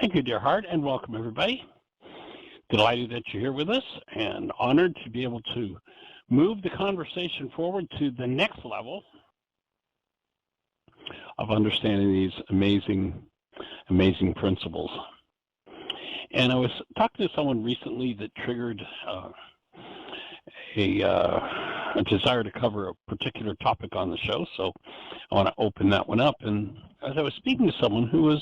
Thank you, dear heart, and welcome everybody. Delighted that you're here with us and honored to be able to move the conversation forward to the next level of understanding these amazing principles. And I was talking to someone recently that triggered a desire to cover a particular topic on the show, so I want to open that one up. And as I was speaking to someone who was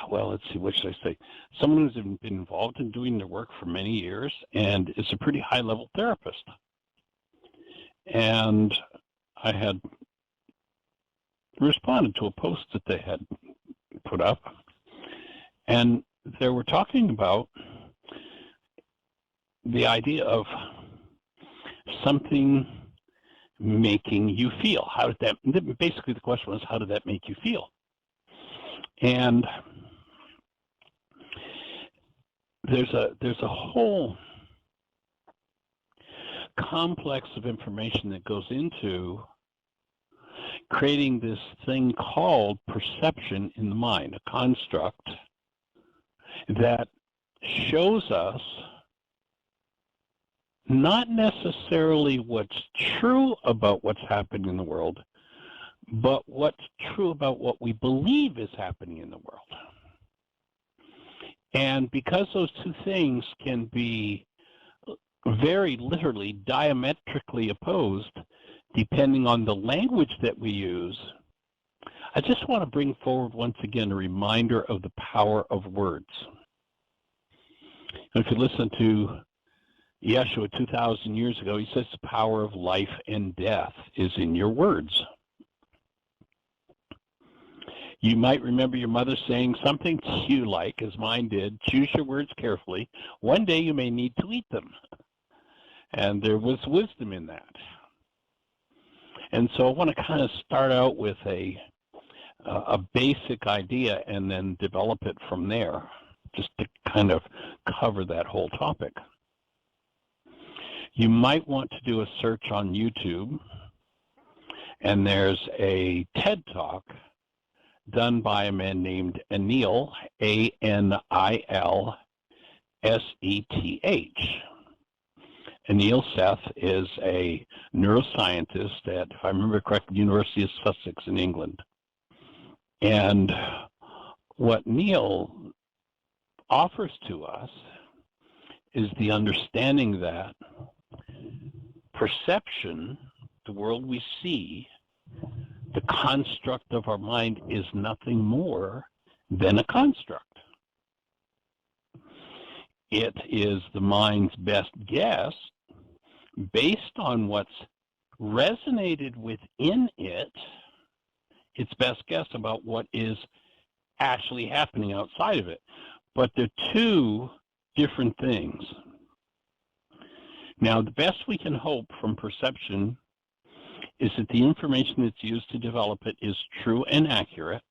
well, let's see, what should I say? Someone who's been involved in doing their work for many years and is a pretty high-level therapist. And I had responded to a post that they had put up, and they were talking about the idea of something making you feel. How did that, basically the question was, how did that make you feel? And there's a whole complex of information that goes into creating this thing called perception in the mind, a construct that shows us not necessarily what's true about what's happening in the world, but what's true about what we believe is happening in the world. And because those two things can be very literally diametrically opposed, depending on the language that we use, I just want to bring forward once again a reminder of the power of words. If you listen to Yeshua 2,000 years ago, he says the power of life and death is in your words. You might remember your mother saying something to you like, as mine did, choose your words carefully. One day you may need to eat them. And there was wisdom in that. And so I want to kind of start out with a basic idea and then develop it from there, just to kind of cover that whole topic. You might want to do a search on YouTube, and there's a TED Talk done by a man named Anil, A-N-I-L-S-E-T-H. Anil Seth is a neuroscientist at, if I remember correctly, University of Sussex in England. And what Neil offers to us is the understanding that perception, the world we see, the construct of our mind is nothing more than a construct. It is the mind's best guess based on what's resonated within it, its best guess about what is actually happening outside of it. But they're two different things. Now, the best we can hope from perception is that the information that's used to develop it is true and accurate,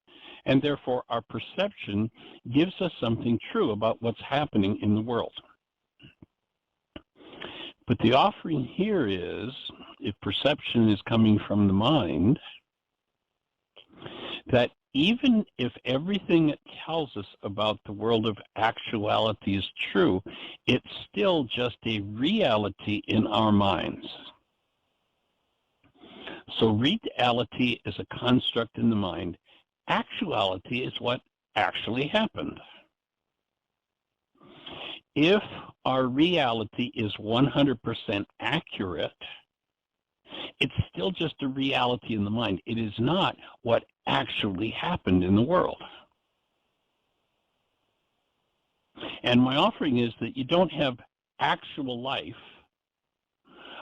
and therefore our perception gives us something true about what's happening in the world. But the offering here is, if perception is coming from the mind, that even if everything it tells us about the world of actuality is true, it's still just a reality in our minds. So reality is a construct in the mind. Actuality is what actually happened. If our reality is 100% accurate, it's still just a reality in the mind. It is not what actually happened in the world. And my offering is that you don't have actual life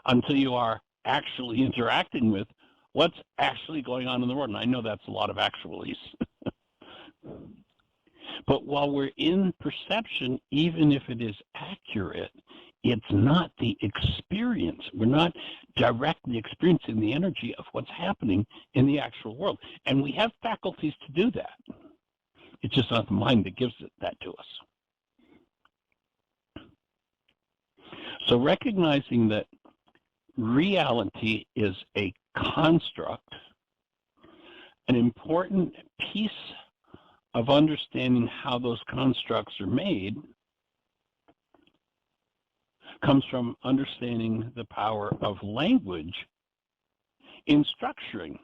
until you are actually interacting with what's actually going on in the world. And I know that's a lot of actualities. But while we're in perception, even if it is accurate, it's not the experience. We're not directly experiencing the energy of what's happening in the actual world. And we have faculties to do that. It's just not the mind that gives that to us. So recognizing that reality is a construct, an important piece of understanding how those constructs are made comes from understanding the power of language in structuring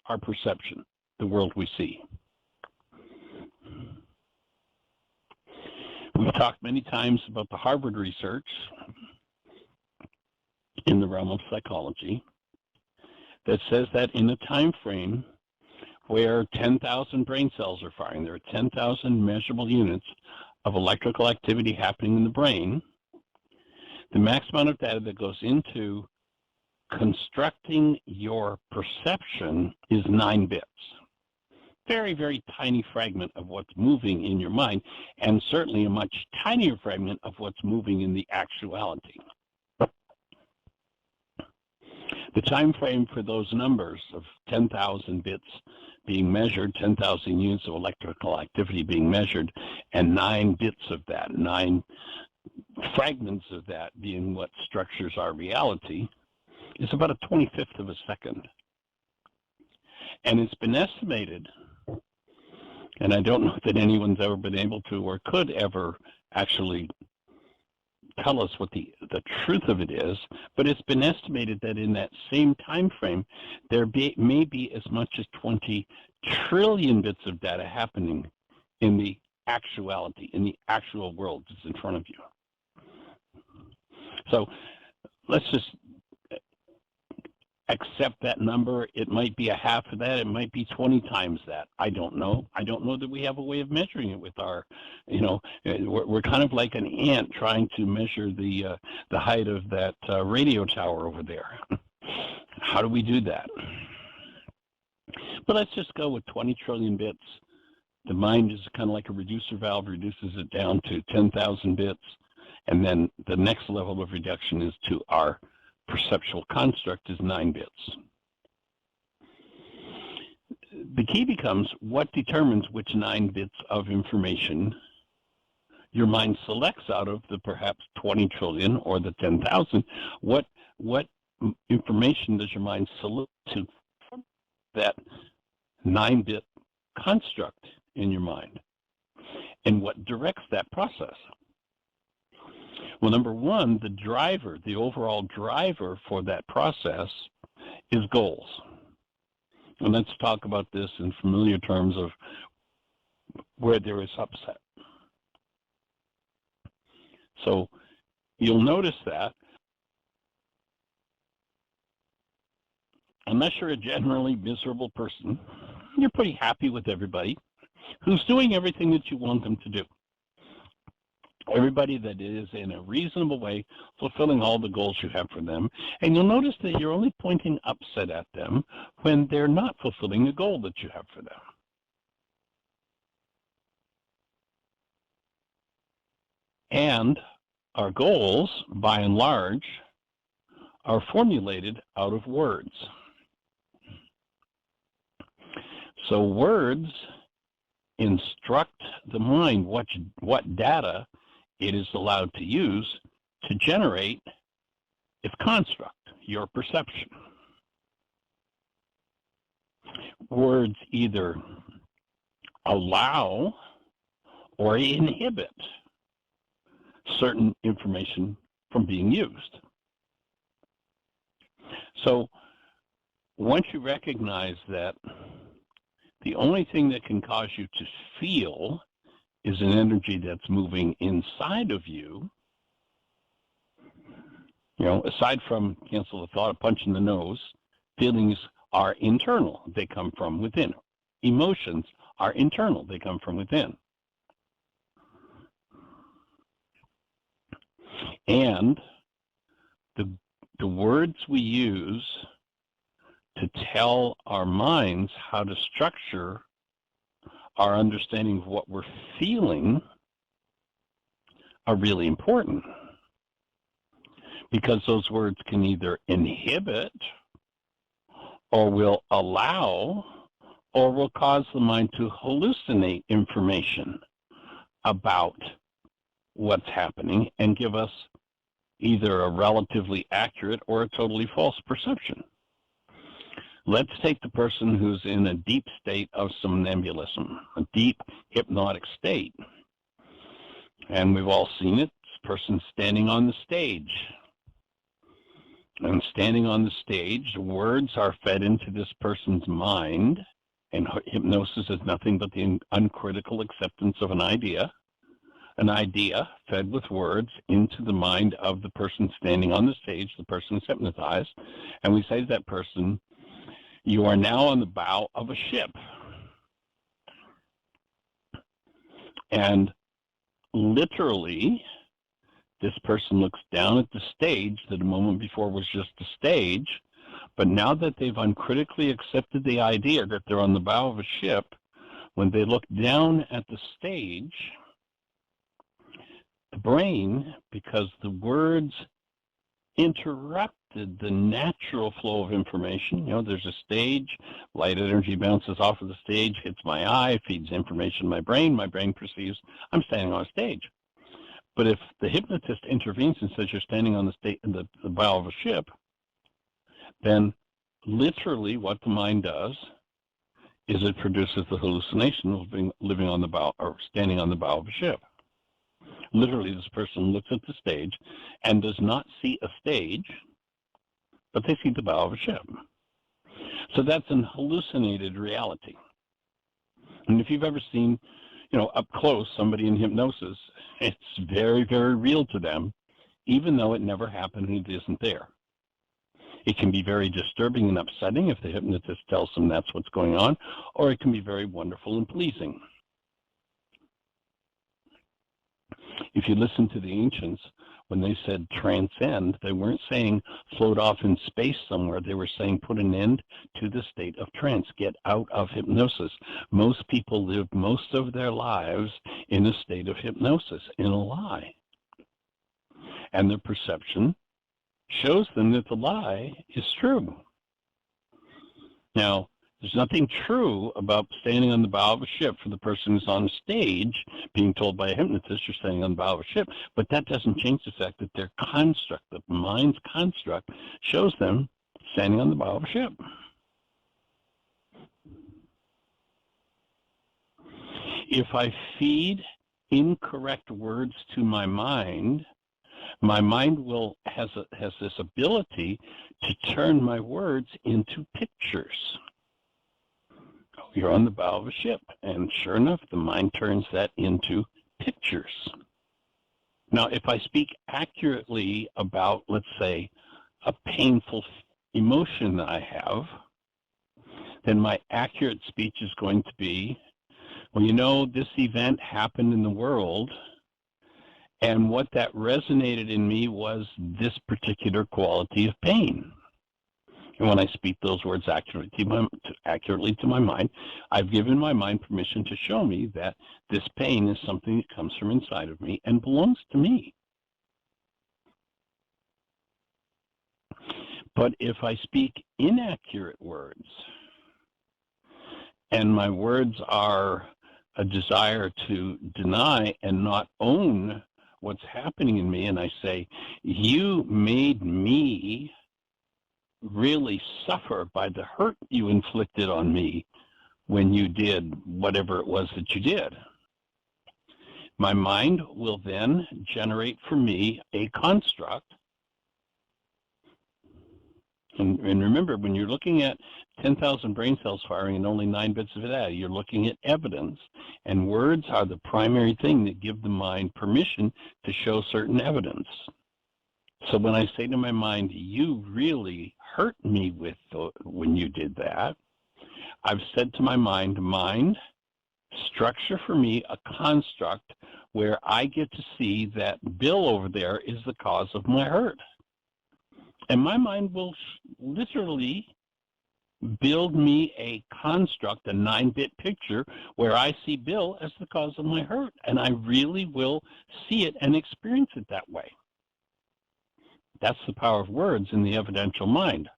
our perception, the world we see. We've talked many times about the Harvard research in the realm of psychology that says that in a time frame where 10,000 brain cells are firing, there are 10,000 measurable units of electrical activity happening in the brain, the max amount of data that goes into constructing your perception is 9 bits. Very, very tiny fragment of what's moving in your mind, and certainly a much tinier fragment of what's moving in the actuality. The time frame for those numbers of 10,000 bits being measured, 10,000 units of electrical activity being measured, and 9 bits of that, 9 fragments of that being what structures our reality, is about a 25th of a second. And it's been estimated, and I don't know that anyone's ever been able to or could ever actually tell us what the truth of it is, but it's been estimated that in that same time frame, there may be as much as 20 trillion bits of data happening in the actuality, in the actual world that's in front of you. So let's just accept that number. It might be a half of that. It might be 20 times that. I don't know. I don't know that we have a way of measuring it with our, we're kind of like an ant trying to measure the height of that radio tower over there. How do we do that? But let's just go with 20 trillion bits. The mind is kind of like a reducer valve, reduces it down to 10,000 bits. And then the next level of reduction is to our perceptual construct is 9 bits. The key becomes what determines which 9 bits of information your mind selects out of the perhaps 20 trillion or the 10,000. What information does your mind select to that 9-bit construct in your mind? And what directs that process? Well, number one, the driver, the overall driver for that process is goals. And let's talk about this in familiar terms of where there is upset. So you'll notice that unless you're a generally miserable person, you're pretty happy with everybody who's doing everything that you want them to do. Everybody that is in a reasonable way fulfilling all the goals you have for them. And you'll notice that you're only pointing upset at them when they're not fulfilling the goal that you have for them. And our goals, by and large, are formulated out of words. So words instruct the mind what data it is allowed to use to generate its construct, your perception. Words either allow or inhibit certain information from being used. So once you recognize that the only thing that can cause you to feel is an energy that's moving inside of you, aside from, cancel the thought, a punch in the nose, feelings are internal. They come from within. Emotions are internal. They come from within. And the words we use to tell our minds how to structure our understanding of what we're feeling are really important, because those words can either inhibit or will allow or will cause the mind to hallucinate information about what's happening and give us either a relatively accurate or a totally false perception. Let's take the person who's in a deep state of somnambulism, a deep hypnotic state. And we've all seen it. This person's standing on the stage. And standing on the stage, words are fed into this person's mind. And hypnosis is nothing but the uncritical acceptance of an idea fed with words into the mind of the person standing on the stage, the person is hypnotized. And we say to that person, you are now on the bow of a ship. And literally, this person looks down at the stage that a moment before was just a stage, but now that they've uncritically accepted the idea that they're on the bow of a ship, when they look down at the stage, the brain, because the words interrupted the natural flow of information. You know, there's a stage, light energy bounces off of the stage, hits my eye, feeds information to my brain perceives I'm standing on a stage. But if the hypnotist intervenes and says you're standing on the bow of a ship, then literally what the mind does is it produces the hallucination of living on the bow or standing on the bow of a ship. Literally, this person looks at the stage and does not see a stage, but they see the bow of a ship. So that's an hallucinated reality. And if you've ever seen, up close somebody in hypnosis, it's very, very real to them, even though it never happened and it isn't there. It can be very disturbing and upsetting if the hypnotist tells them that's what's going on, or it can be very wonderful and pleasing. If you listen to the ancients, when they said transcend, they weren't saying float off in space somewhere. They were saying put an end to the state of trance, get out of hypnosis. Most people live most of their lives in a state of hypnosis, in a lie. And their perception shows them that the lie is true. Now, there's nothing true about standing on the bow of a ship for the person who's on stage being told by a hypnotist you're standing on the bow of a ship, but that doesn't change the fact that their construct, the mind's construct, shows them standing on the bow of a ship. If I feed incorrect words to my mind has this ability to turn my words into pictures. You're on the bow of a ship, and sure enough, the mind turns that into pictures. Now, if I speak accurately about, let's say, a painful emotion that I have, then my accurate speech is going to be, well, this event happened in the world, and what that resonated in me was this particular quality of pain. And when I speak those words accurately to my mind, I've given my mind permission to show me that this pain is something that comes from inside of me and belongs to me. But if I speak inaccurate words, and my words are a desire to deny and not own what's happening in me, and I say, you made me really suffer by the hurt you inflicted on me when you did whatever it was that you did. My mind will then generate for me a construct. And remember, when you're looking at 10,000 brain cells firing and only 9 bits of data, you're looking at evidence. And words are the primary thing that give the mind permission to show certain evidence. So when I say to my mind, you really hurt me when you did that, I've said to my mind, structure for me a construct where I get to see that Bill over there is the cause of my hurt. And my mind will literally build me a construct, a 9-bit picture, where I see Bill as the cause of my hurt. And I really will see it and experience it that way. That's the power of words in the evidential mind.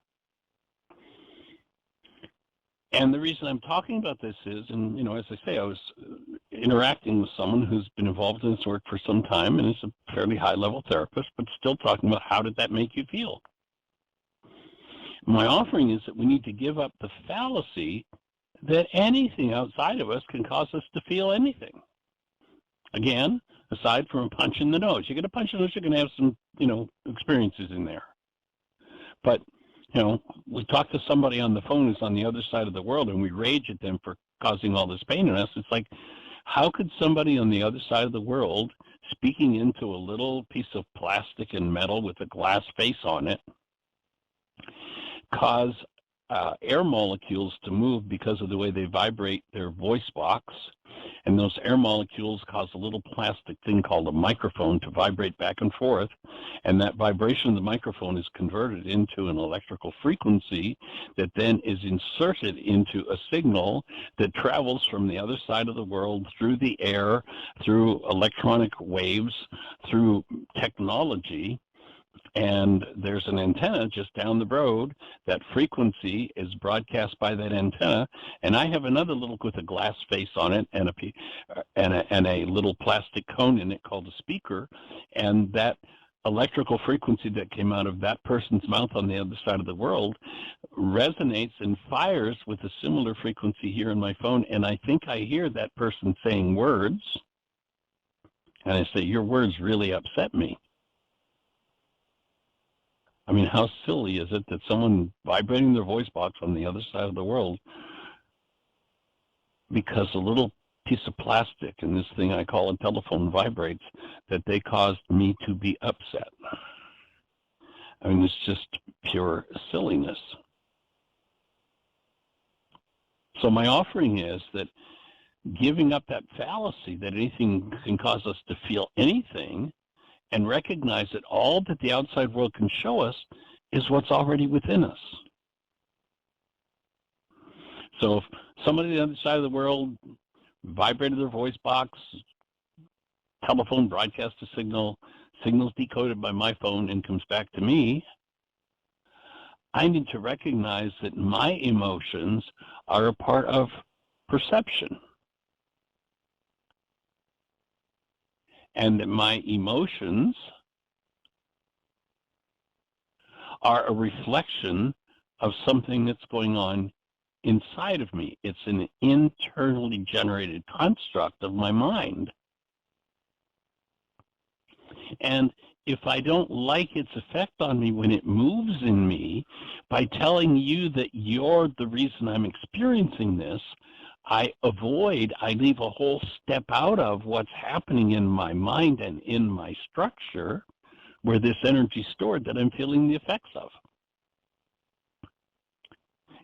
And the reason I'm talking about this is, and as I say, I was interacting with someone who's been involved in this work for some time and is a fairly high-level therapist, but still talking about how did that make you feel? My offering is that we need to give up the fallacy that anything outside of us can cause us to feel anything. Again, aside from a punch in the nose. You get a punch in the nose, you're going to have some, experiences in there. But, we talk to somebody on the phone who's on the other side of the world and we rage at them for causing all this pain in us. It's like, how could somebody on the other side of the world speaking into a little piece of plastic and metal with a glass face on it cause air molecules to move because of the way they vibrate their voice box, and those air molecules cause a little plastic thing called a microphone to vibrate back and forth, and that vibration of the microphone is converted into an electrical frequency that then is inserted into a signal that travels from the other side of the world through the air, through electronic waves, through technology. And there's an antenna just down the road. That frequency is broadcast by that antenna, and I have another little with a glass face on it and a little plastic cone in it called a speaker, and that electrical frequency that came out of that person's mouth on the other side of the world resonates and fires with a similar frequency here in my phone, and I think I hear that person saying words, and I say, "Your words really upset me." I mean, how silly is it that someone vibrating their voice box on the other side of the world, because a little piece of plastic in this thing I call a telephone vibrates, that they caused me to be upset? I mean, it's just pure silliness. So my offering is that giving up that fallacy that anything can cause us to feel anything, and recognize that all that the outside world can show us is what's already within us. So if somebody on the other side of the world vibrated their voice box, telephone broadcast a signal, signal's decoded by my phone and comes back to me, I need to recognize that my emotions are a part of perception. And that my emotions are a reflection of something that's going on inside of me. It's an internally generated construct of my mind. And if I don't like its effect on me when it moves in me, by telling you that you're the reason I'm experiencing this, I leave a whole step out of what's happening in my mind and in my structure where this energy is stored that I'm feeling the effects of.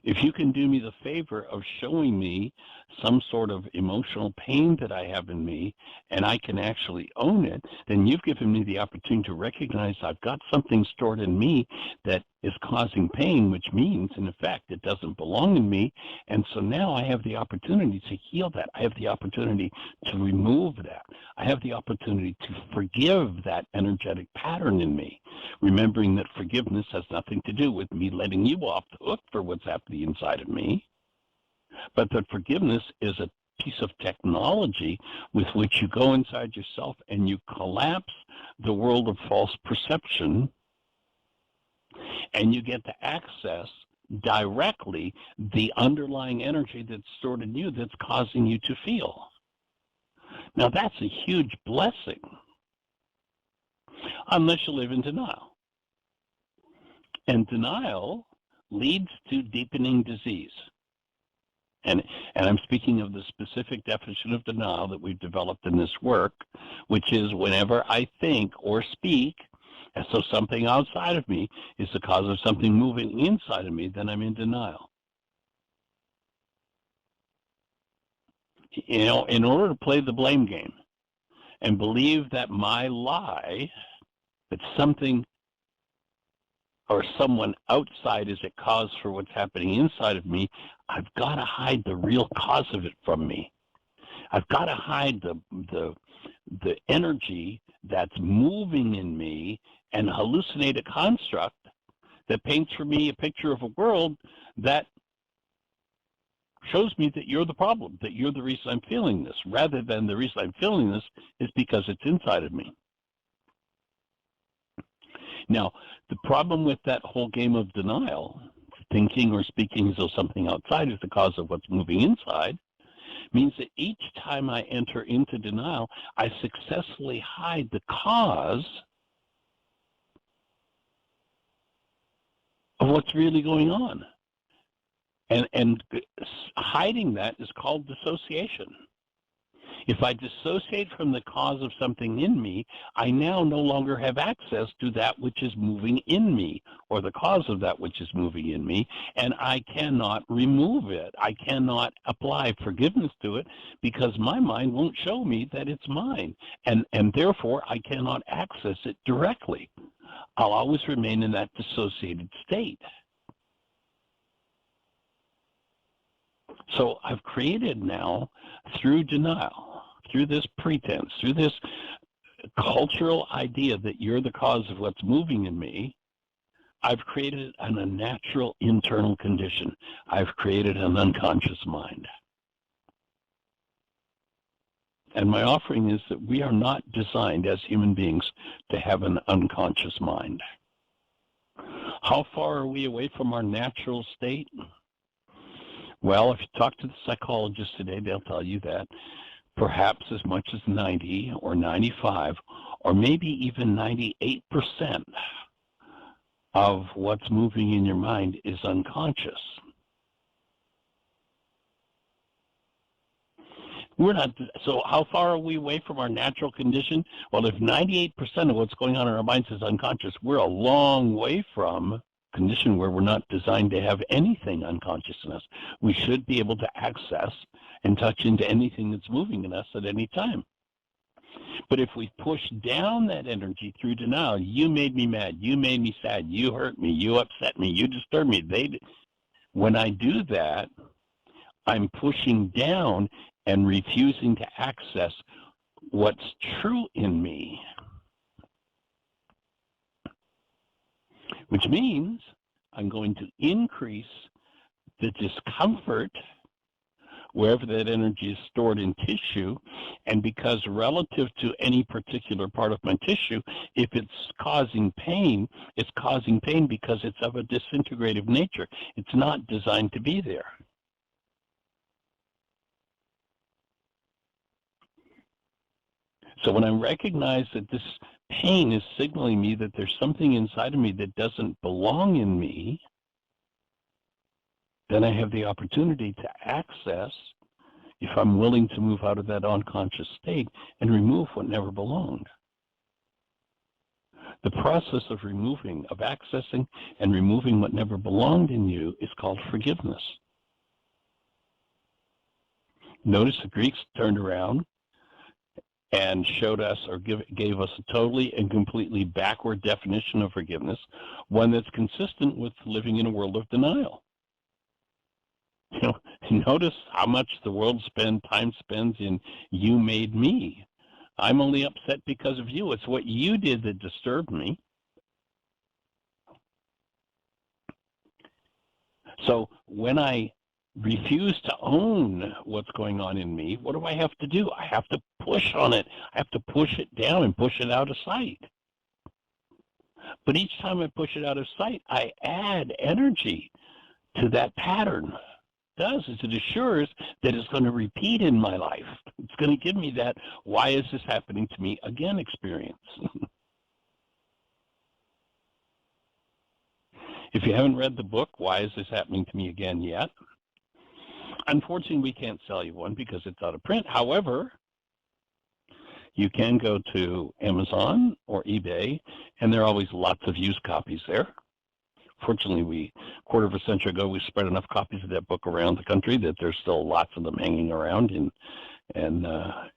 If you can do me the favor of showing me some sort of emotional pain that I have in me, and I can actually own it, then you've given me the opportunity to recognize I've got something stored in me that is causing pain, which means, in effect, it doesn't belong in me. And so now I have the opportunity to heal that. I have the opportunity to remove that. I have the opportunity to forgive that energetic pattern in me, remembering that forgiveness has nothing to do with me letting you off the hook for what's happening inside of me, but that forgiveness is a piece of technology with which you go inside yourself and you collapse the world of false perception, and you get to access directly the underlying energy that's stored in you that's causing you to feel. Now that's a huge blessing, unless you live in denial. And denial leads to deepening disease. And I'm speaking of the specific definition of denial that we've developed in this work, which is whenever I think or speak as though something outside of me is the cause of something moving inside of me, then I'm in denial. You know, in order to play the blame game and believe that my lie, that something or someone outside is a cause for what's happening inside of me, I've got to hide the real cause of it from me. I've got to hide the energy that's moving in me and hallucinate a construct that paints for me a picture of a world that shows me that you're the problem, that you're the reason I'm feeling this, rather than the reason I'm feeling this is because it's inside of me. Now, the problem with that whole game of denial thinking or speaking as though something outside is the cause of what's moving inside, means that each time I enter into denial, I successfully hide the cause of what's really going on. And hiding that is called dissociation. If I dissociate from the cause of something in me, I now no longer have access to that which is moving in me, or the cause of that which is moving in me, and I cannot remove it. I cannot apply forgiveness to it because my mind won't show me that it's mine, and therefore I cannot access it directly. I'll always remain in that dissociated state. So I've created now, through denial, through this pretense, through this cultural idea that you're the cause of what's moving in me, I've created a natural internal condition. I've created an unconscious mind. And my offering is that we are not designed as human beings to have an unconscious mind. How far are we away from our natural state? Well, if you talk to the psychologists today, they'll tell you that perhaps as much as 90 or 95 or maybe even 98% of what's moving in your mind is unconscious. So how far are we away from our natural condition? Well, if 98% of what's going on in our minds is unconscious, we're a long way from condition where we're not designed to have anything unconscious in us. We should be able to access and touch into anything that's moving in us at any time. But if we push down that energy through denial, you made me mad, you made me sad, you hurt me, you upset me, you disturbed me. When I do that, I'm pushing down and refusing to access what's true in me. Which means I'm going to increase the discomfort wherever that energy is stored in tissue, and because relative to any particular part of my tissue, if it's causing pain because it's of a disintegrative nature. It's not designed to be there. So when I recognize that this pain is signaling me that there's something inside of me that doesn't belong in me, then I have the opportunity to access, if I'm willing to move out of that unconscious state, and remove what never belonged. The process of accessing and removing what never belonged in you is called forgiveness. Notice the Greeks turned around and showed us or gave us a totally and completely backward definition of forgiveness, one that's consistent with living in a world of denial. Notice how much the world time spends in you made me. I'm only upset because of you. It's what you did that disturbed me. So when I refuse to own what's going on in me, what do I have to do? I have to push on it. I have to push it down and push it out of sight. But each time I push it out of sight, I add energy to that pattern. Does is it assures that it's going to repeat in my life. It's going to give me that why is this happening to me again experience. If you haven't read the book, Why Is This Happening to Me Again yet? Unfortunately, we can't sell you one because it's out of print. However, you can go to Amazon or eBay, and there are always lots of used copies there. Fortunately, a quarter of a century ago, we spread enough copies of that book around the country that there's still lots of them hanging around in Amazon,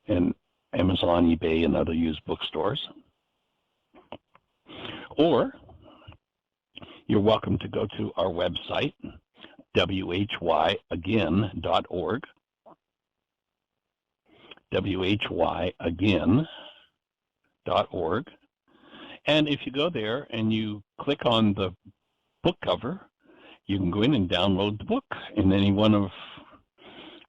eBay, and other used bookstores. Or you're welcome to go to our website, whyagain.org, whyagain.org. And if you go there and you click on the book cover, you can go in and download the book in any one of,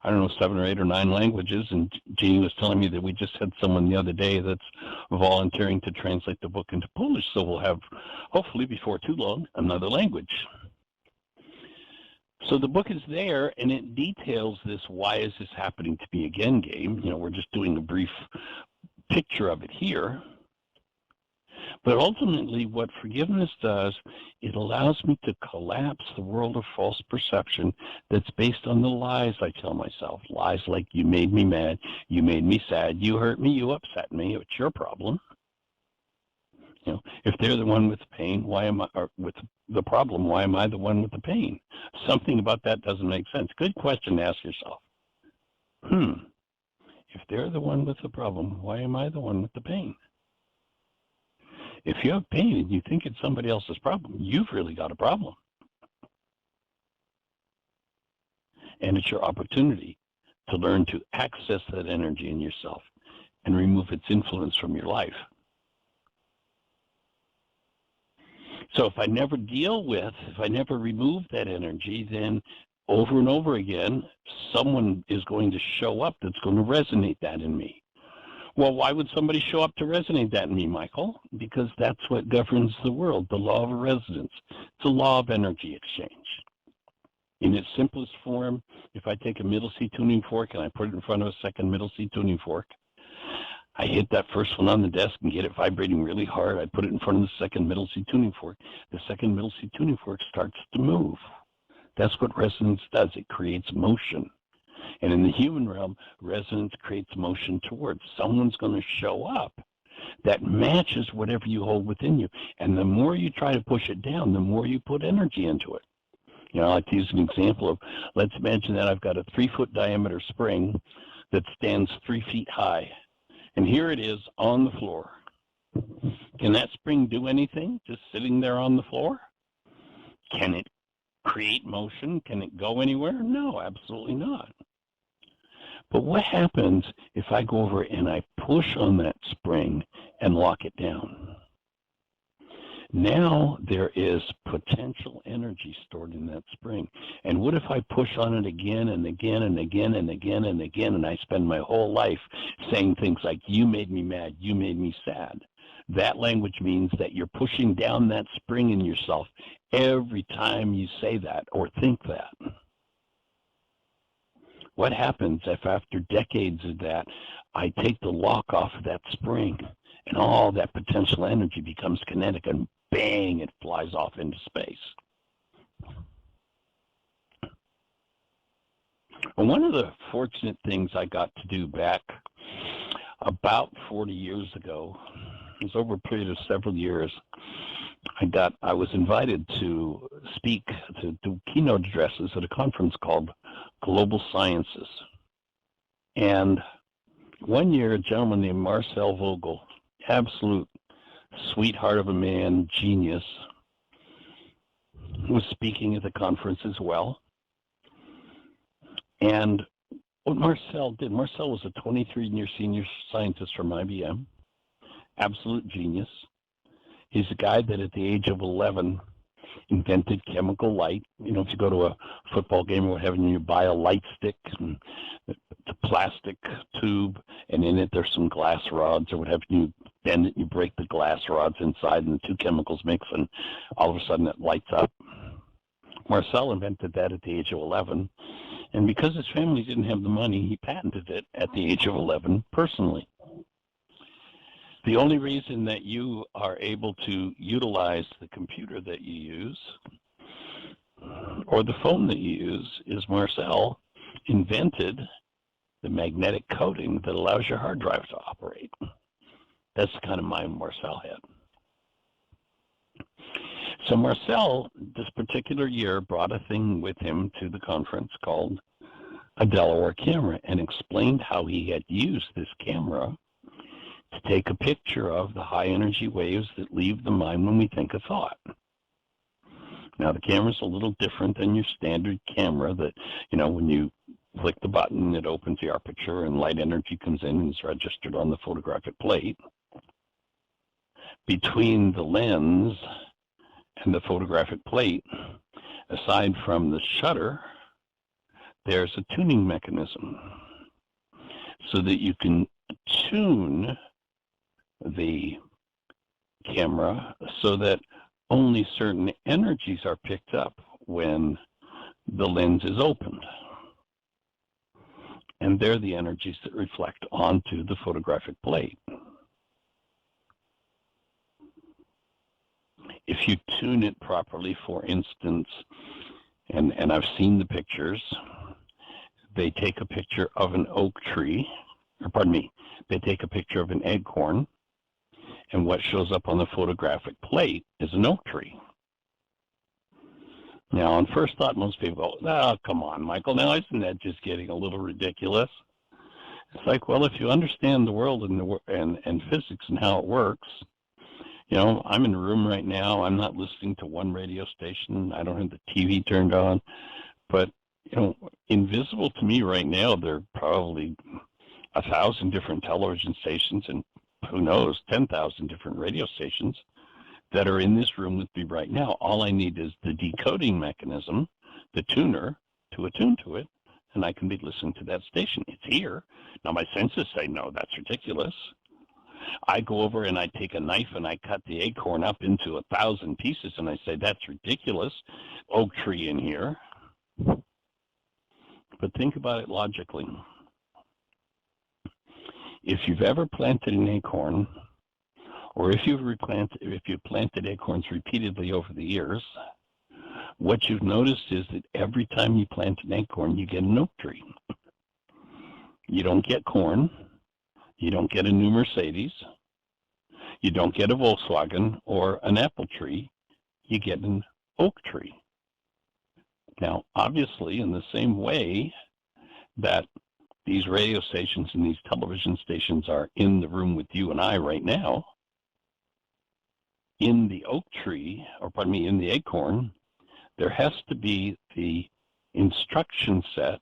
7 or 8 or 9 languages. And Jeannie was telling me that we just had someone the other day that's volunteering to translate the book into Polish. So we'll have, hopefully before too long, another language. So the book is there, and it details this "why is this happening to me again" game. We're just doing a brief picture of it here. But ultimately, what forgiveness does, it allows me to collapse the world of false perception that's based on the lies I tell myself. Lies like, you made me mad, you made me sad, you hurt me, you upset me, it's your problem. If they're the one with the pain, why am I, or with the problem, why am I the one with the pain? Something about that doesn't make sense. Good question to ask yourself. If they're the one with the problem, why am I the one with the pain? If you have pain and you think it's somebody else's problem, you've really got a problem. And it's your opportunity to learn to access that energy in yourself and remove its influence from your life. So if I never remove that energy, then over and over again, someone is going to show up that's going to resonate that in me. Well, why would somebody show up to resonate that in me, Michael? Because that's what governs the world, the law of resonance. It's a law of energy exchange. In its simplest form, if I take a middle C tuning fork and I put it in front of a second middle C tuning fork, I hit that first one on the desk and get it vibrating really hard. I put it in front of the second middle C tuning fork. The second middle C tuning fork starts to move. That's what resonance does. It creates motion. And in the human realm, resonance creates motion towards. Someone's going to show up that matches whatever you hold within you. And the more you try to push it down, the more you put energy into it. I like to use an example of, let's imagine that I've got a 3-foot diameter spring that stands 3 feet high. And here it is on the floor. Can that spring do anything just sitting there on the floor? Can it create motion? Can it go anywhere? No, absolutely not. But what happens if I go over and I push on that spring and lock it down? Now there is potential energy stored in that spring. And what if I push on it again and again and again and again and again, and I spend my whole life saying things like, you made me mad, you made me sad? That language means that you're pushing down that spring in yourself every time you say that or think that. What happens if after decades of that, I take the lock off of that spring and all that potential energy becomes kinetic and bang, it flies off into space? And one of the fortunate things I got to do back about 40 years ago, it was over a period of several years, I was invited to speak, to do keynote addresses at a conference called Global Sciences. And one year, a gentleman named Marcel Vogel, absolute sweetheart of a man, genius, was speaking at the conference as well. And what Marcel did, Marcel was a 23-year senior scientist from IBM, absolute genius. He's a guy that at the age of 11 invented chemical light. If you go to a football game or what have you, you buy a light stick, and it's a plastic tube, and in it there's some glass rods or what have you. You bend it, you break the glass rods inside, and the two chemicals mix, and all of a sudden it lights up. Marcel invented that at the age of 11, and because his family didn't have the money, he patented it at the age of 11 personally. The only reason that you are able to utilize the computer that you use or the phone that you use is Marcel invented the magnetic coating that allows your hard drive to operate. That's the kind of mind Marcel had. So Marcel, this particular year, brought a thing with him to the conference called a Delaware camera and explained how he had used this camera to take a picture of the high energy waves that leave the mind when we think a thought. Now, the camera's a little different than your standard camera that, when you click the button, it opens the aperture and light energy comes in and is registered on the photographic plate. Between the lens and the photographic plate, aside from the shutter, there's a tuning mechanism so that you can tune the camera so that only certain energies are picked up when the lens is opened. And they're the energies that reflect onto the photographic plate. If you tune it properly, for instance, and I've seen the pictures, they take a picture of an oak tree, or pardon me, they take a picture of an acorn, and what shows up on the photographic plate is an oak tree. Now, on first thought, most people go, oh, come on, Michael, now isn't that just getting a little ridiculous? It's like, well, if you understand the world and physics and how it works, you know, I'm in a room right now, I'm not listening to one radio station, I don't have the TV turned on, but, you know, invisible to me right now, there are probably 1,000 different television stations and who knows, 10,000 different radio stations that are in this room with me right now. All I need is the decoding mechanism, the tuner, to attune to it, and I can be listening to that station. It's here. Now my senses say, no, that's ridiculous. I go over and I take a knife and I cut the acorn up into 1,000 pieces and I say, that's ridiculous. Oak tree in here. But think about it logically. If you've ever planted an acorn, or if you've planted acorns repeatedly over the years, what you've noticed is that every time you plant an acorn, you get an oak tree. You don't get corn. You don't get a new Mercedes. You don't get a Volkswagen or an apple tree. You get an oak tree. Now, obviously, in the same way that these radio stations and these television stations are in the room with you and I right now, in the oak tree, or pardon me, in the acorn, there has to be the instruction set,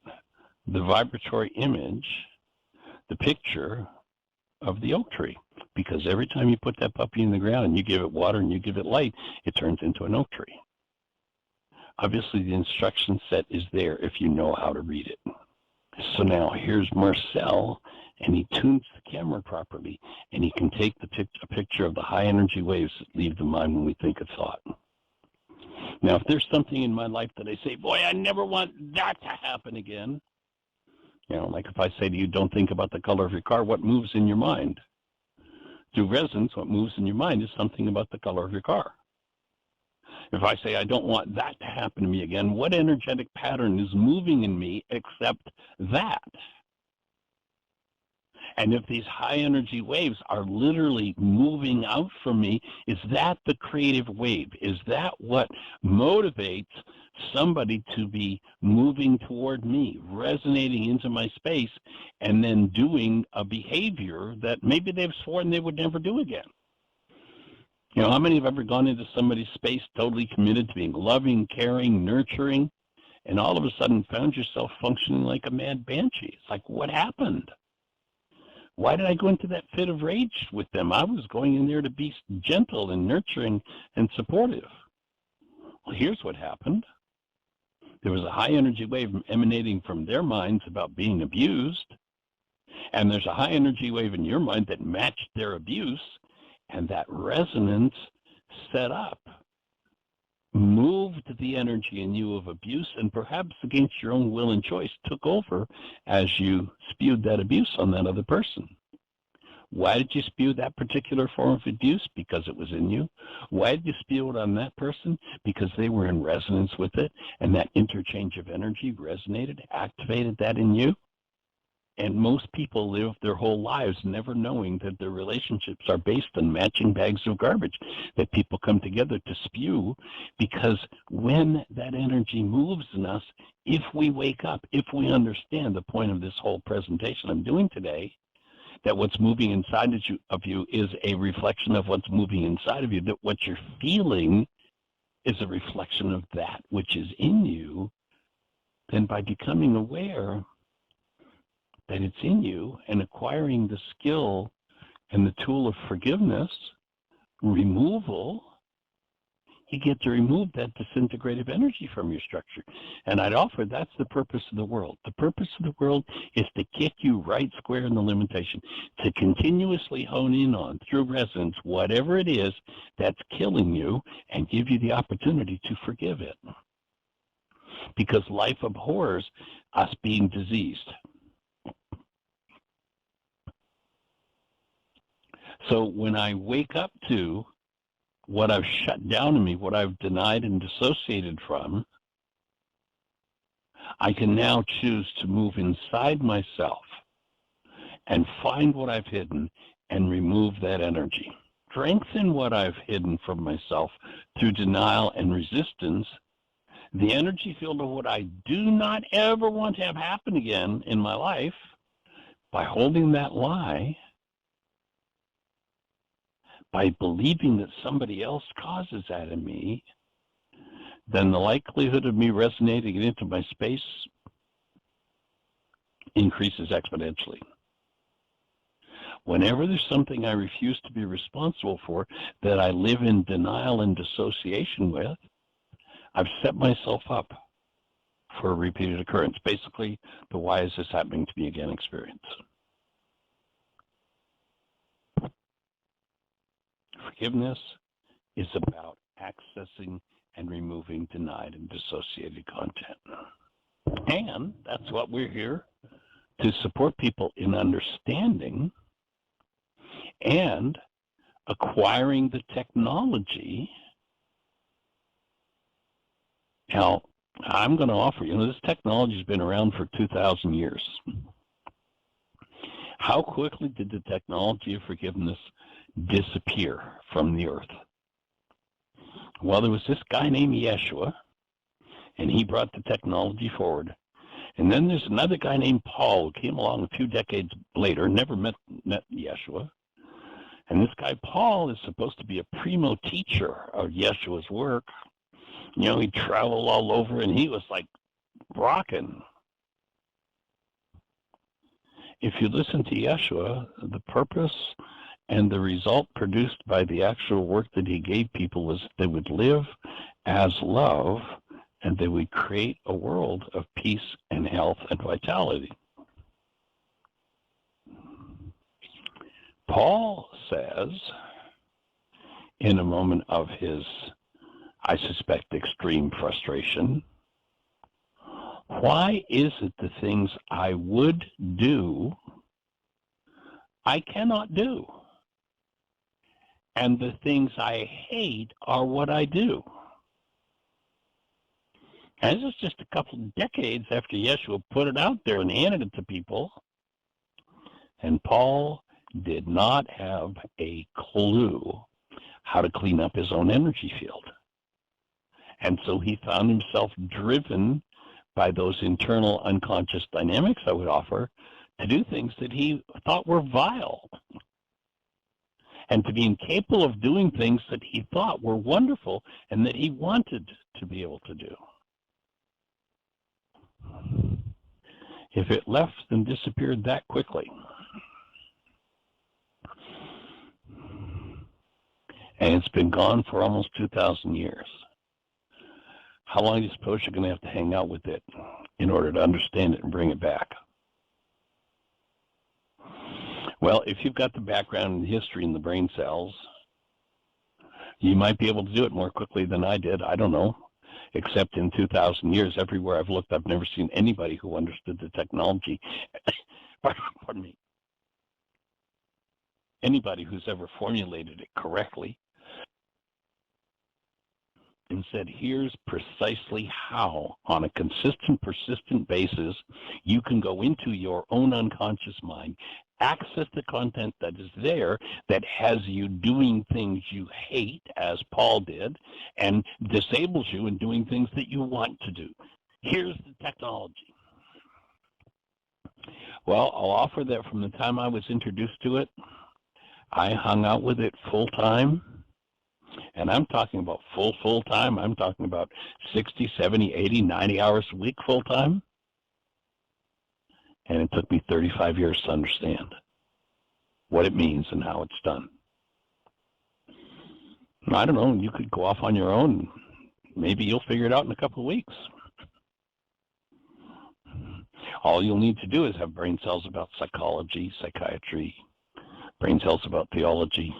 the vibratory image, the picture of the oak tree. Because every time you put that puppy in the ground and you give it water and you give it light, it turns into an oak tree. Obviously, the instruction set is there if you know how to read it. So now here's Marcel, and he tunes the camera properly, and he can take a picture of the high energy waves that leave the mind when we think a thought. Now, if there's something in my life that I say, boy, I never want that to happen again, you know, like if I say to you, don't think about the color of your car, what moves in your mind? Through resonance, what moves in your mind is something about the color of your car. If I say I don't want that to happen to me again, what energetic pattern is moving in me except that? And if these high energy waves are literally moving out from me, is that the creative wave? Is that what motivates somebody to be moving toward me, resonating into my space, and then doing a behavior that maybe they've sworn they would never do again? You know, how many have ever gone into somebody's space totally committed to being loving, caring, nurturing, and all of a sudden found yourself functioning like a mad banshee? It's like, what happened? Why did I go into that fit of rage with them? I was going in there to be gentle and nurturing and supportive. Well, here's what happened. There was a high energy wave emanating from their minds about being abused, and there's a high energy wave in your mind that matched their abuse, and that resonance set up, moved the energy in you of abuse, and perhaps against your own will and choice took over as you spewed that abuse on that other person. Why did you spew that particular form of abuse? Because it was in you. Why did you spew it on that person? Because they were in resonance with it, and that interchange of energy resonated, activated that in you. And most people live their whole lives never knowing that their relationships are based on matching bags of garbage that people come together to spew, because when that energy moves in us, if we wake up, if we understand the point of this whole presentation I'm doing today, that what's moving inside of you is a reflection of what's moving inside of you, that what you're feeling is a reflection of that which is in you, then by becoming aware that it's in you and acquiring the skill and the tool of forgiveness, removal, you get to remove that disintegrative energy from your structure. And I'd offer that's the purpose of the world. The purpose of the world is to kick you right square in the limitation, to continuously hone in on, through resonance, whatever it is that's killing you, and give you the opportunity to forgive it. because life abhors us being diseased. So when I wake up to what I've shut down in me, what I've denied and dissociated from, I can now choose to move inside myself and find what I've hidden and remove that energy. Strengthen what I've hidden from myself through denial and resistance, the energy field of what I do not ever want to have happen again in my life, by holding that lie, by believing that somebody else causes that in me, then the likelihood of me resonating it into my space increases exponentially. Whenever there's something I refuse to be responsible for that I live in denial and dissociation with, I've set myself up for a repeated occurrence. Basically, the why is this happening to me again experience. Forgiveness is about accessing and removing denied and dissociated content. And that's what we're here to support people in understanding and acquiring the technology. Now, I'm going to offer you, this technology has been around for 2,000 years. How quickly did the technology of forgiveness disappear from the earth? Well, there was this guy named Yeshua, and he brought the technology forward. And then there's another guy named Paul who came along a few decades later, never met Yeshua. And this guy Paul is supposed to be a primo teacher of Yeshua's work. You know, he traveled all over, and he was like rocking. If you listen to Yeshua, the purpose and the result produced by the actual work that he gave people was they would live as love, and they would create a world of peace and health and vitality. Paul says, in a moment of his, I suspect, extreme frustration, why is it the things I would do, I cannot do? And the things I hate are what I do. And this is just a couple of decades after Yeshua put it out there and handed it to people. And Paul did not have a clue how to clean up his own energy field. And so he found himself driven by those internal unconscious dynamics I would offer to do things that he thought were vile, and to be incapable of doing things that he thought were wonderful and that he wanted to be able to do. If it left and disappeared that quickly, and it's been gone for almost 2,000 years, how long do you suppose you're going to have to hang out with it in order to understand it and bring it back? Well, if you've got the background and history in the brain cells, you might be able to do it more quickly than I did. I don't know. Except in 2,000 years, everywhere I've looked, I've never seen anybody who understood the technology. Pardon me. Anybody who's ever formulated it correctly and said, here's precisely how, on a consistent, persistent basis, you can go into your own unconscious mind, access the content that is there that has you doing things you hate, as Paul did, and disables you in doing things that you want to do. Here's the technology. Well, I'll offer that from the time I was introduced to it, I hung out with it full time. And I'm talking about full time. I'm talking about 60, 70, 80, 90 hours a week full time. And it took me 35 years to understand what it means and how it's done. I don't know, you could go off on your own. Maybe you'll figure it out in a couple of weeks. All you'll need to do is have brain cells about psychology, psychiatry, brain cells about theology,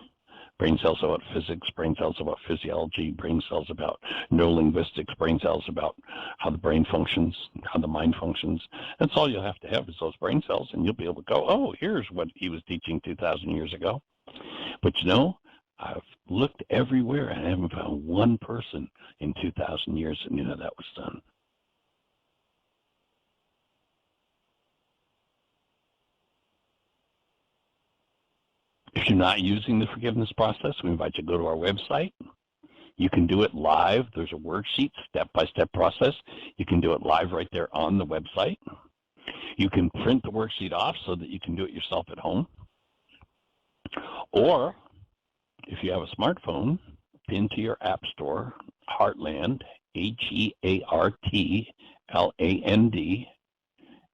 Brain cells about physics, brain cells about physiology, brain cells about neurolinguistics, brain cells about how the brain functions, how the mind functions. That's all you'll have to have is those brain cells, and you'll be able to go, oh, here's what he was teaching 2,000 years ago. But you know, I've looked everywhere and I haven't found one person in 2,000 years that knew how that was done. If you're not using the forgiveness process, we invite you to go to our website. You can do it live. There's a worksheet, step-by-step process. You can do it live right there on the website. You can print the worksheet off so that you can do it yourself at home. Or if you have a smartphone, into your app store, Heartland, Heartland,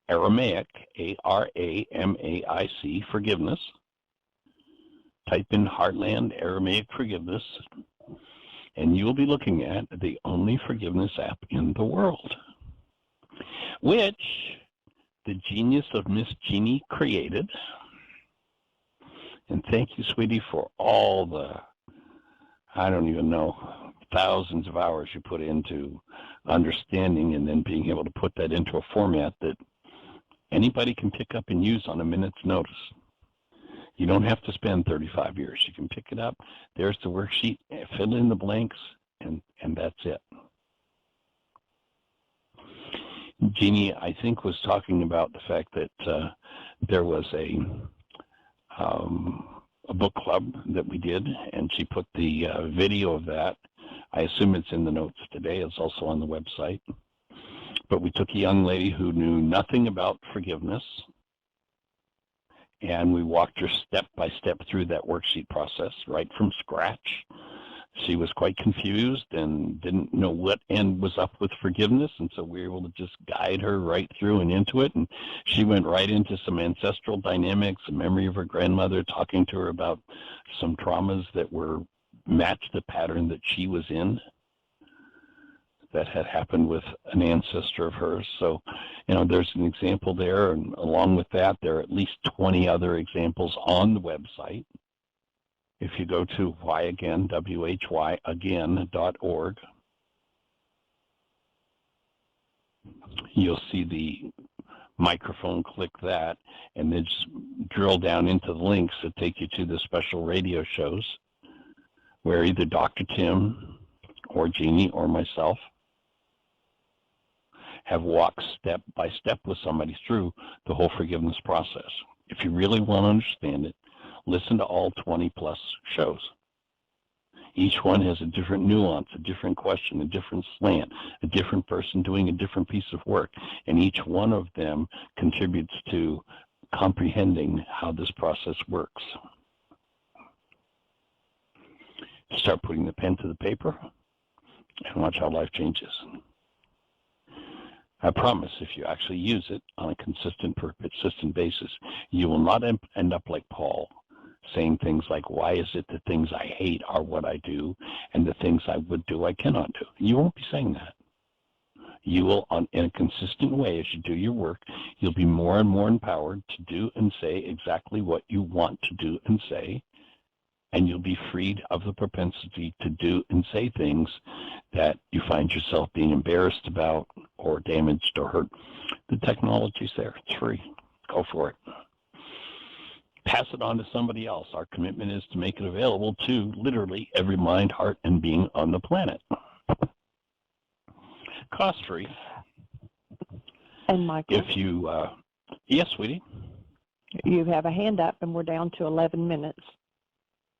Aramaic, Aramaic, forgiveness. Type in Heartland Aramaic Forgiveness, and you'll be looking at the only forgiveness app in the world, which the genius of Miss Jeannie created. And thank you, sweetie, for all the, I don't even know, thousands of hours you put into understanding and then being able to put that into a format that anybody can pick up and use on a minute's notice. You don't have to spend 35 years. You can pick it up. There's the worksheet, fill in the blanks, and that's it. Jeannie, I think, was talking about the fact that there was a book club that we did, and she put the video of that. I assume it's in the notes today. It's also on the website. But we took a young lady who knew nothing about forgiveness, and we walked her step by step through that worksheet process right from scratch. She was quite confused and didn't know what end was up with forgiveness, and so we were able to just guide her right through and into it. And she went right into some ancestral dynamics, a memory of her grandmother, talking to her about some traumas that were matched the pattern that she was in that had happened with an ancestor of hers. So, you know, there's an example there, and along with that, there are at least 20 other examples on the website. If you go to whyagain, whyagain.org, you'll see the microphone, click that, and then just drill down into the links that take you to the special radio shows where either Dr. Tim or Jeannie or myself have walked step by step with somebody through the whole forgiveness process. If you really want to understand it, listen to all 20 plus shows. Each one has a different nuance, a different question, a different slant, a different person doing a different piece of work, and each one of them contributes to comprehending how this process works. Start putting the pen to the paper and watch how life changes. I promise if you actually use it on a consistent, persistent basis, you will not end up like Paul, saying things like, why is it the things I hate are what I do, and the things I would do I cannot do? You won't be saying that. You will, in a consistent way, as you do your work, you'll be more and more empowered to do and say exactly what you want to do and say, and you'll be freed of the propensity to do and say things that you find yourself being embarrassed about or damaged or hurt. The technology's there. It's free. Go for it. Pass it on to somebody else. Our commitment is to make it available to literally every mind, heart, and being on the planet. Cost-free. And Michael? If you, yes, sweetie? You have a hand up, and we're down to 11 minutes.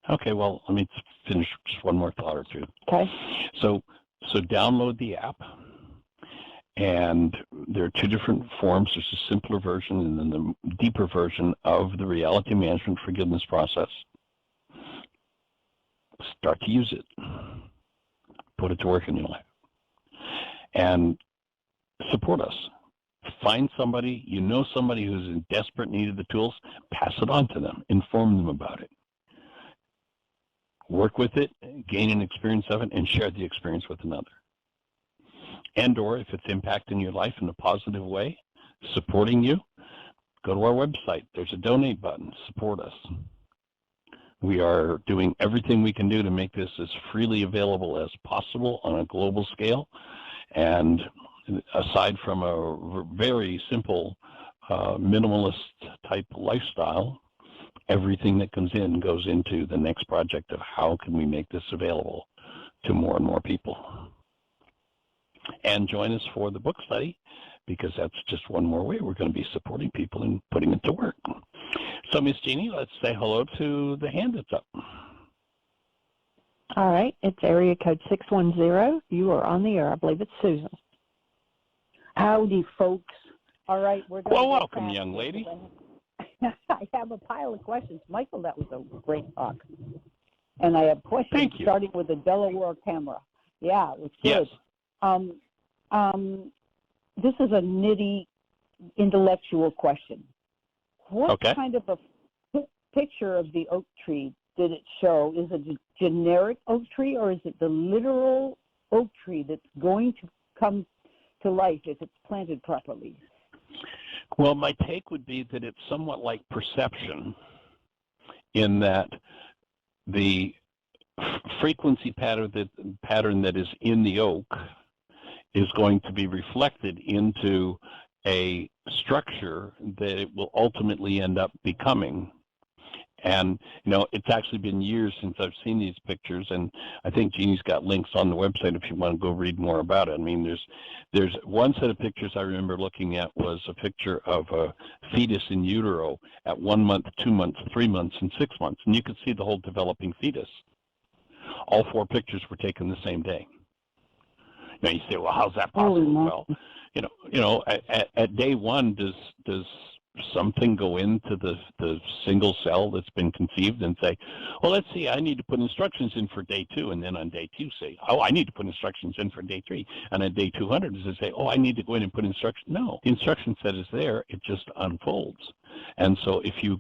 Okay, well, let me finish just one more thought or two. Okay. So download the app, and there are two different forms. There's a simpler version and then the deeper version of the reality management forgiveness process. Start to use it. Put it to work in your life. And support us. Find somebody, you know somebody who's in desperate need of the tools, pass it on to them. Inform them about it. Work with it, gain an experience of it, and share the experience with another. And or if it's impacting your life in a positive way, supporting you, go to our website. There's a donate button. Support us. We are doing everything we can do to make this as freely available as possible on a global scale. And aside from a very simple minimalist type lifestyle, everything that comes in goes into the next project of how can we make this available to more and more people. And join us for the book study, because that's just one more way we're going to be supporting people and putting it to work. So, Miss Jeannie, let's say hello to the hand that's up. All right, it's area code 610. You are on the air. I believe it's Susan. Howdy, folks. All right, we're going Well, to welcome, young lady. I have a pile of questions. Michael, that was a great talk. And I have questions Thank you. starting with the Delaware camera. Yeah, it was good. Yes. This is a nitty intellectual question. What Okay. kind of a picture of the oak tree did it show? Is it a generic oak tree, or is it the literal oak tree that's going to come to life if it's planted properly? Well, my take would be that it's somewhat like perception, in that the frequency pattern that is in the oak is going to be reflected into a structure that it will ultimately end up becoming. And, you know, it's actually been years since I've seen these pictures, and I think Jeannie's got links on the website if you want to go read more about it. I mean, there's one set of pictures I remember looking at was a picture of a fetus in utero at 1 month, 2 months, 3 months, and 6 months, and you could see the whole developing fetus. All 4 pictures were taken the same day. Now you say, well, how's that possible? Well, you know, at day 1, does something go into the single cell that's been conceived and say, well, let's see, I need to put instructions in for day 2, and then on day 2 say, oh, I need to put instructions in for day 3, and on day 200 does it say, oh, I need to go in and put instructions? No, the instruction set is there, it just unfolds. And so if you,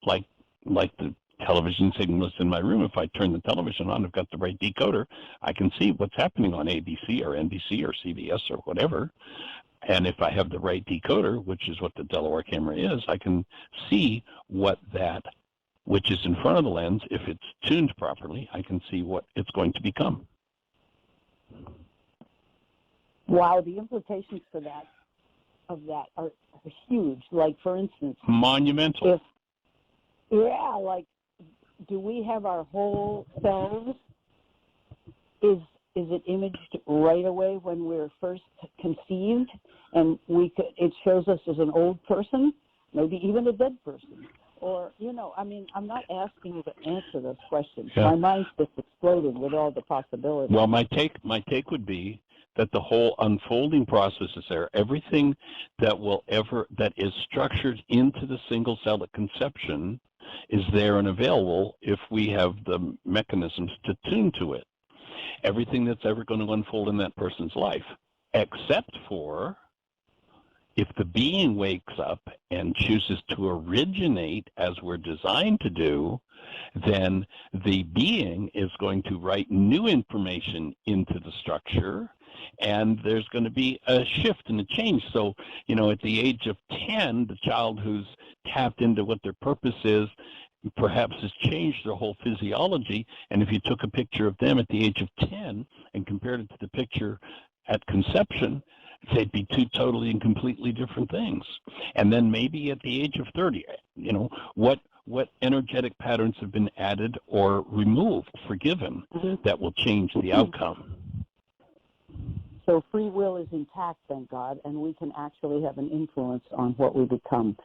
like the television signals in my room, if I turn the television on, I've got the right decoder, I can see what's happening on ABC or NBC or CBS or whatever. And if I have the right decoder, which is what the Delaware camera is, I can see what that, which is in front of the lens, if it's tuned properly, I can see what it's going to become. Wow, the implications for that are huge. Like, for instance, monumental. Do we have our whole selves? Is it imaged right away when we're first conceived, and it shows us as an old person, maybe even a dead person? Or, you know, I mean, I'm not asking you to answer those questions. Yeah. My mind's just exploded with all the possibilities. Well, my take would be that the whole unfolding process is there. Everything that is structured into the single cell at conception is there and available if we have the mechanisms to tune to it. Everything that's ever going to unfold in that person's life, except for if the being wakes up and chooses to originate as we're designed to do, then the being is going to write new information into the structure, and there's going to be a shift and a change. So, you know, at the age of 10, the child who's tapped into what their purpose is perhaps has changed their whole physiology, and if you took a picture of them at the age of 10 and compared it to the picture at conception, they'd be 2 totally and completely different things. And then maybe at the age of 30, you know, what energetic patterns have been added or removed, forgiven, that will change the outcome. So free will is intact, thank God, and we can actually have an influence on what we become.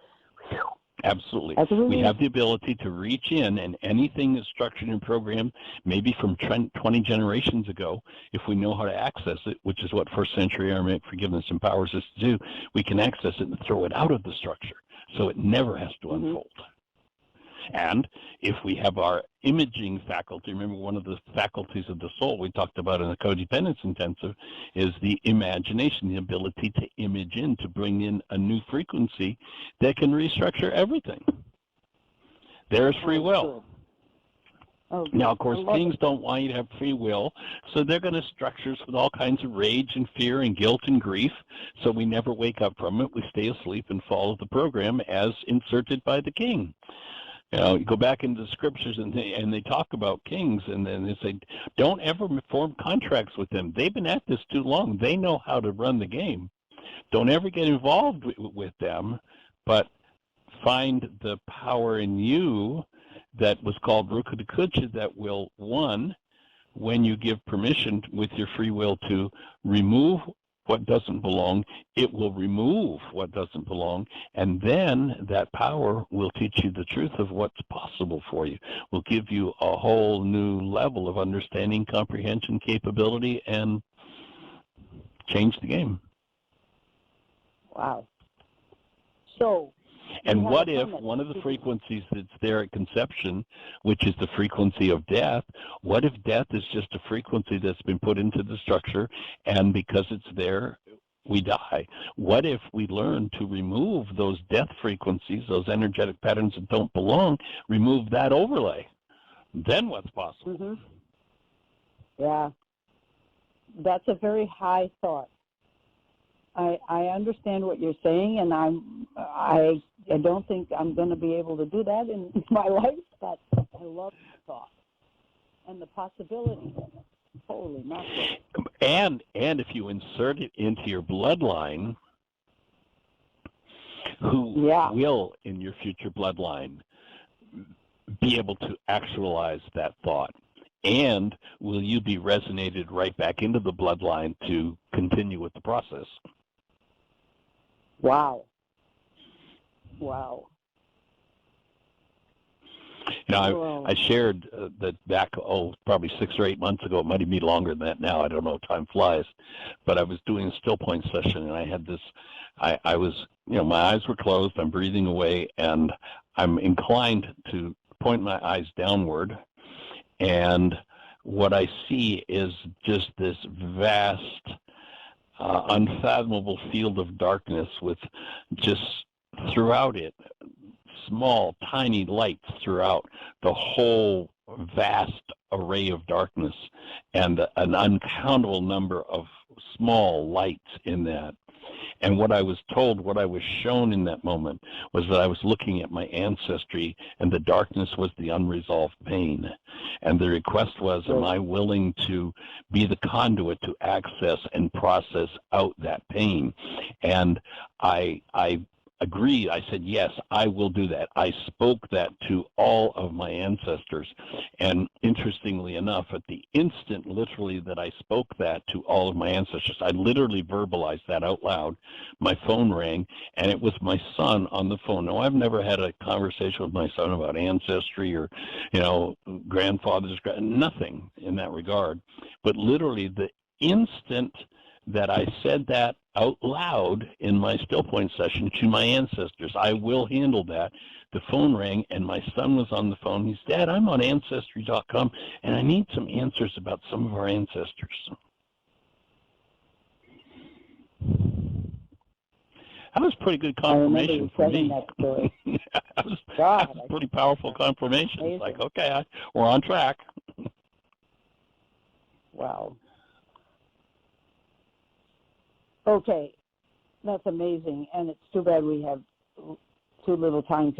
Whew. Absolutely. We have the ability to reach in, and anything that's structured and programmed, maybe from 20 generations ago, if we know how to access it, which is what first century Aramaic forgiveness empowers us to do, we can access it and throw it out of the structure, so it never has to unfold. And if we have our imaging faculty, remember one of the faculties of the soul we talked about in the Codependence Intensive is the imagination, the ability to image in, to bring in a new frequency that can restructure everything. There's free will. Now, of course, kings don't want you to have free will, so they're going to structure us with all kinds of rage and fear and guilt and grief, so we never wake up from it. We stay asleep and follow the program as inserted by the king. You know, you go back into the scriptures and they talk about kings, and then they say, don't ever form contracts with them. They've been at this too long. They know how to run the game. Don't ever get involved with them, but find the power in you that was called Ruach HaKodesh that will, one, when you give permission with your free will to remove what doesn't belong, it will remove what doesn't belong, and then that power will teach you the truth of what's possible for you, will give you a whole new level of understanding, comprehension, capability, and change the game. Wow. So, and what if one of the frequencies that's there at conception, which is the frequency of death, what if death is just a frequency that's been put into the structure, and because it's there, we die? What if we learn to remove those death frequencies, those energetic patterns that don't belong, remove that overlay? Then what's possible? Mm-hmm. Yeah. That's a very high thought. I understand what you're saying, and I don't think I'm going to be able to do that in my life, but I love the thought and the possibility. Holy mackerel. And if you insert it into your bloodline, who will in your future bloodline be able to actualize that thought? And will you be resonated right back into the bloodline to continue with the process? Wow. Wow. You know, I shared that back, probably 6 or 8 months ago. It might even be longer than that now. I don't know. Time flies. But I was doing a still point session, and I had this, I was, you know, my eyes were closed. I'm breathing away, and I'm inclined to point my eyes downward. And what I see is just this vast, unfathomable field of darkness with just throughout it small, tiny lights throughout the whole vast array of darkness, and an uncountable number of small lights in that. And what I was told, what I was shown in that moment, was that I was looking at my ancestry, and the darkness was the unresolved pain. And the request was, am I willing to be the conduit to access and process out that pain? And I agreed. I said, yes, I will do that. I spoke that to all of my ancestors. And interestingly enough, at the instant, literally, that I spoke that to all of my ancestors, I literally verbalized that out loud. My phone rang, and it was my son on the phone. Now, I've never had a conversation with my son about ancestry or, you know, grandfathers, nothing in that regard. But literally, the instant that I said that out loud in my still point session to my ancestors, I will handle that, the phone rang, and my son was on the phone. He's, Dad, I'm on Ancestry.com, and I need some answers about some of our ancestors. That was pretty good confirmation for me. That story. that was a pretty powerful confirmation. It's like, okay, we're on track. Wow. Okay, that's amazing, and it's too bad we have too little time to